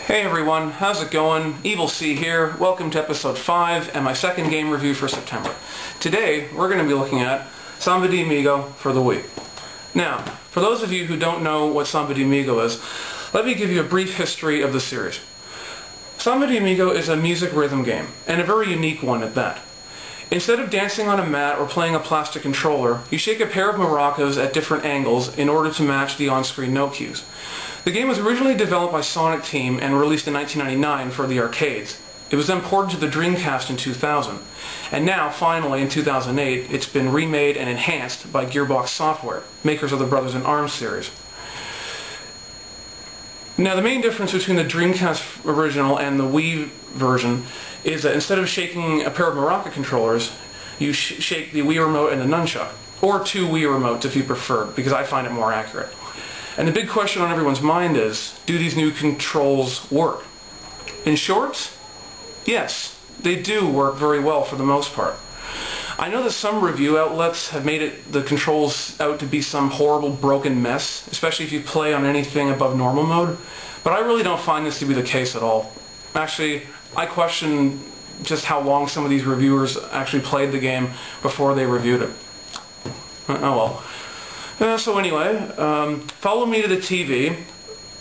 Hey everyone, how's it going? EVILC here. Welcome to episode 5 and my second game review for September. Today we're going to be looking at Samba de Amigo for the Wii. Now, for those of you who don't know what Samba de Amigo is, let me give you a brief history of the series. Samba de Amigo is a music rhythm game, and a very unique one at that. Instead of dancing on a mat or playing a plastic controller, you shake a pair of maracas at different angles in order to match the on-screen note cues. The game was originally developed by Sonic Team and released in 1999 for the arcades. It was then ported to the Dreamcast in 2000. And now, finally, in 2008, it's been remade and enhanced by Gearbox Software, makers of the Brothers in Arms series. Now, the main difference between the Dreamcast original and the Wii version is that instead of shaking a pair of maraca controllers, you shake the Wii remote and the nunchuck, or two Wii remotes if you prefer, because I find it more accurate. And the big question on everyone's mind is, do these new controls work? In short, yes, they do work very well for the most part. I know that some review outlets have made the controls out to be some horrible broken mess, especially if you play on anything above normal mode, but I really don't find this to be the case at all. Actually, I question just how long some of these reviewers actually played the game before they reviewed it. Oh well. So anyway, follow me to the TV.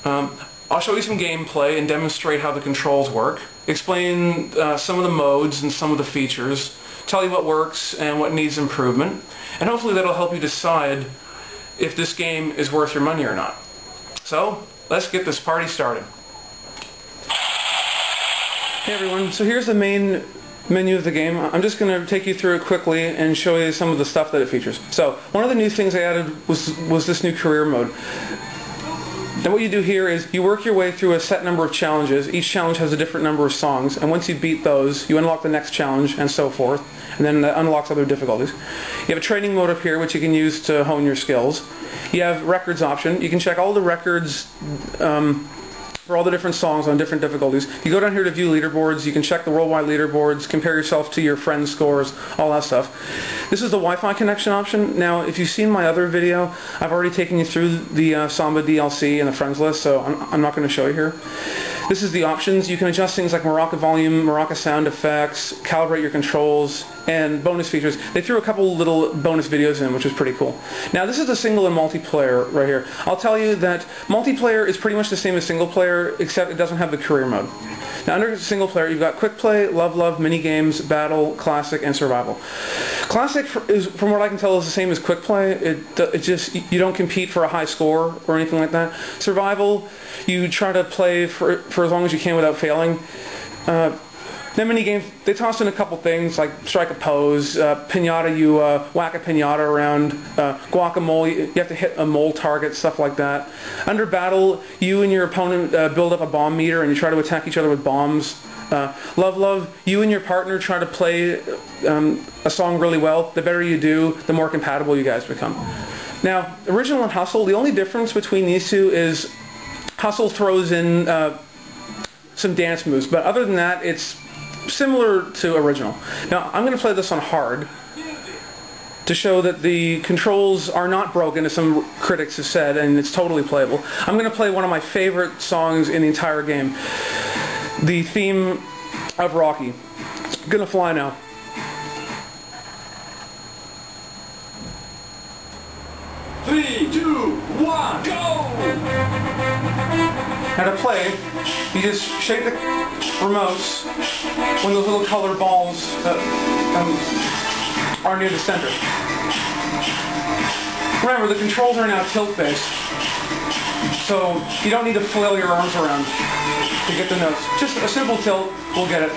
I'll show you some gameplay and demonstrate how the controls work, explain some of the modes and some of the features, tell you what works and what needs improvement, and hopefully that'll help you decide if this game is worth your money or not. So, let's get this party started. Hey everyone, so here's the main menu of the game. I'm just going to take you through it quickly and show you some of the stuff that it features. So, one of the new things I added was this new career mode. Now what you do here is you work your way through a set number of challenges. Each challenge has a different number of songs, and once you beat those, you unlock the next challenge, and so forth, and then that unlocks other difficulties. You have a training mode up here, which you can use to hone your skills. You have records option. You can check all the records for all the different songs on different difficulties. You go down here to view leaderboards, you can check the worldwide leaderboards, compare yourself to your friends' scores, all that stuff. This is the Wi-Fi connection option. Now, if you've seen my other video, I've already taken you through the Samba DLC and the friends list, so I'm not going to show you here. This is the options. You can adjust things like maraca volume, maraca sound effects, calibrate your controls, and bonus features. They threw a couple little bonus videos in, which was pretty cool. Now, this is the single and multiplayer right here. I'll tell you that multiplayer is pretty much the same as single player, except it doesn't have the career mode. Now, under single player, you've got quick play, love, mini games, battle, classic, and survival. Classic, is, from what I can tell, is the same as quick play. It just, you don't compete for a high score or anything like that. Survival, you try to play for as long as you can without failing. Then mini games, they toss in a couple things like strike a pose, pinata, you whack a pinata around, guacamole, you have to hit a mole target, stuff like that. Under battle, you and your opponent build up a bomb meter and you try to attack each other with bombs. Love, you and your partner try to play a song really well. The better you do, the more compatible you guys become. Now, Original and Hustle, the only difference between these two is Hustle throws in some dance moves, but other than that, it's similar to Original. Now, I'm going to play this on hard to show that the controls are not broken, as some critics have said, and it's totally playable. I'm going to play one of my favorite songs in the entire game, the theme of Rocky. It's going to fly now. Three, two, one, go! Now to play, you just shake the remotes when those little colored balls are near the center. Remember, the controls are now tilt-based, so you don't need to flail your arms around to get the notes. Just a simple tilt will get it.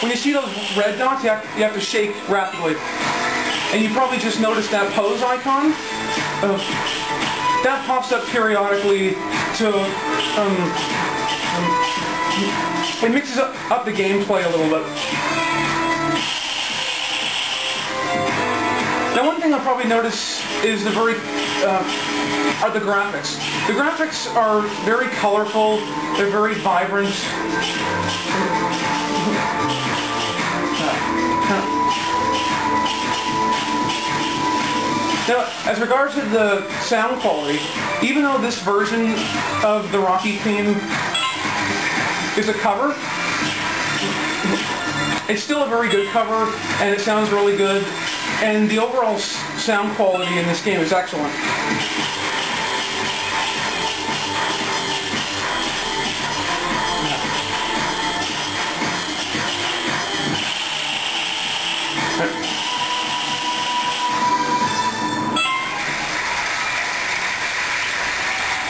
When you see those red dots, you have to shake rapidly. And you probably just noticed that pose icon. That pops up periodically to... it mixes up the gameplay a little bit. Now, one thing I'll probably notice is the graphics. The graphics are very colorful. They're very vibrant. Now, as regards to the sound quality, even though this version of the Rocky theme is a cover, it's still a very good cover, and it sounds really good, and the overall sound quality in this game is excellent.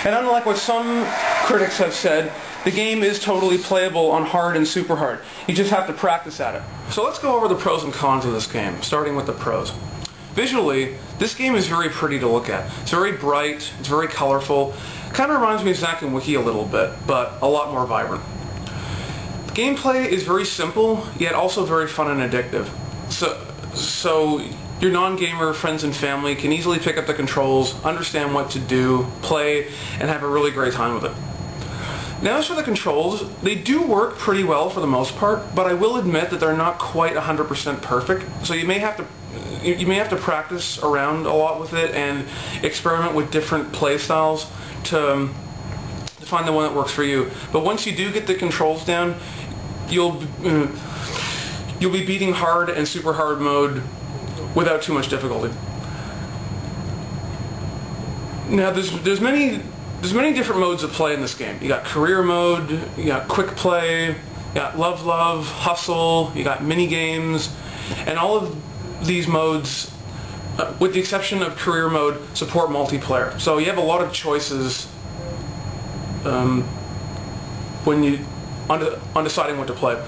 And unlike what some critics have said, the game is totally playable on hard and super hard. You just have to practice at it. So let's go over the pros and cons of this game, starting with the pros. Visually, this game is very pretty to look at. It's very bright, it's very colorful. Kind of reminds me of Zack and Wiki a little bit, but a lot more vibrant. The gameplay is very simple, yet also very fun and addictive. So your non-gamer friends and family can easily pick up the controls, understand what to do, play, and have a really great time with it. Now as for the controls, they do work pretty well for the most part, but I will admit that they're not quite 100% perfect, so you may have to practice around a lot with it and experiment with different play styles to find the one that works for you. But once you do get the controls down, you'll be beating hard and super hard mode without too much difficulty. Now there's many different modes of play in this game. You got career mode, you got quick play, you got love, hustle, you got mini games, and all of these modes, with the exception of career mode, support multiplayer. So you have a lot of choices when you on deciding what to play.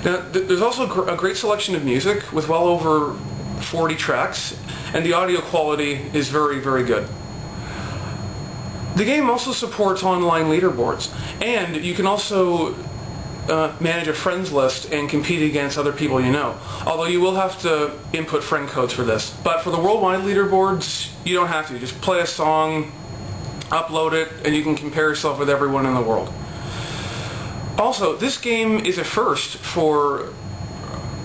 Now, there's also a great selection of music with well over 40 tracks, and the audio quality is very, very good. The game also supports online leaderboards, and you can also manage a friends list and compete against other people you know, although you will have to input friend codes for this. But for the worldwide leaderboards, you don't have to. Just play a song, upload it, and you can compare yourself with everyone in the world. Also, this game is a first for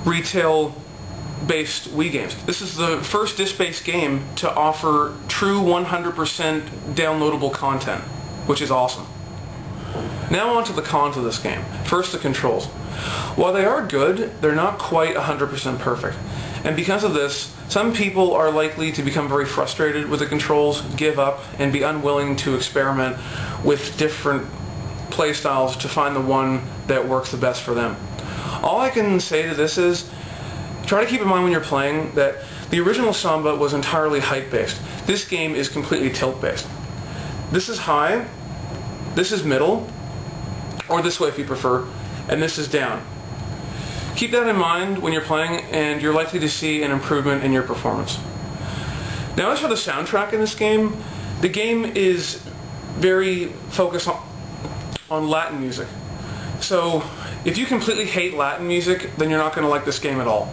retail-based Wii games. This is the first disc-based game to offer true 100% downloadable content, which is awesome. Now on to the cons of this game. First, the controls. While they are good, they're not quite 100% perfect. And because of this, some people are likely to become very frustrated with the controls, give up, and be unwilling to experiment with different play styles to find the one that works the best for them. All I can say to this is, try to keep in mind when you're playing that the original Samba was entirely height-based. This game is completely tilt-based. This is high, this is middle, or this way if you prefer, and this is down. Keep that in mind when you're playing, and you're likely to see an improvement in your performance. Now as for the soundtrack in this game, the game is very focused on Latin music. So if you completely hate Latin music, then you're not going to like this game at all.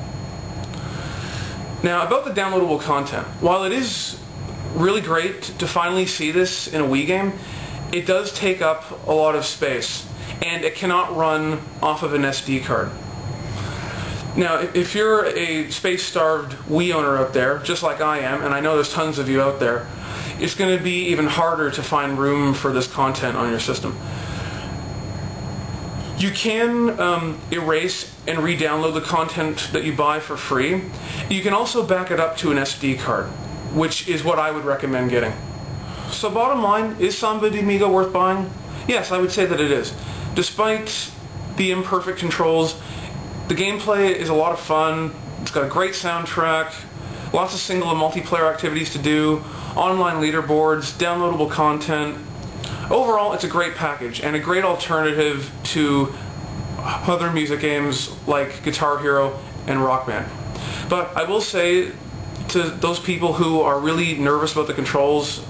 Now about the downloadable content, while it is really great to finally see this in a Wii game, it does take up a lot of space, and it cannot run off of an SD card. Now if you're a space-starved Wii owner out there, just like I am, and I know there's tons of you out there, it's going to be even harder to find room for this content on your system. You can erase and re-download the content that you buy for free. You can also back it up to an SD card, which is what I would recommend getting. So bottom line, is Samba de Amigo worth buying? Yes, I would say that it is. Despite the imperfect controls, the gameplay is a lot of fun. It's got a great soundtrack, lots of single and multiplayer activities to do, online leaderboards, downloadable content. Overall, it's a great package and a great alternative to other music games like Guitar Hero and Rock Band. But I will say to those people who are really nervous about the controls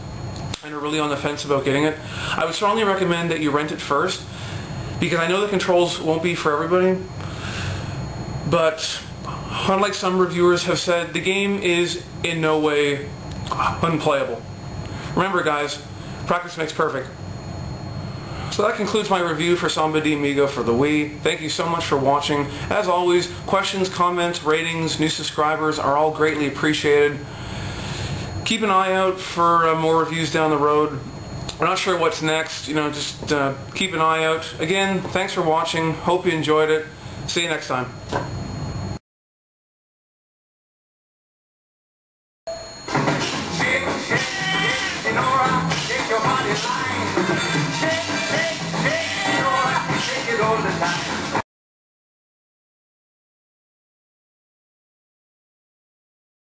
and are really on the fence about getting it, I would strongly recommend that you rent it first, because I know the controls won't be for everybody, but unlike some reviewers have said, the game is in no way unplayable. Remember guys, practice makes perfect. So that concludes my review for Samba de Amigo for the Wii. Thank you so much for watching. As always, questions, comments, ratings, new subscribers are all greatly appreciated. keep an eye out for more reviews down the road. We're not sure what's next, you know, just keep an eye out. Again, thanks for watching. Hope you enjoyed it. See you next time.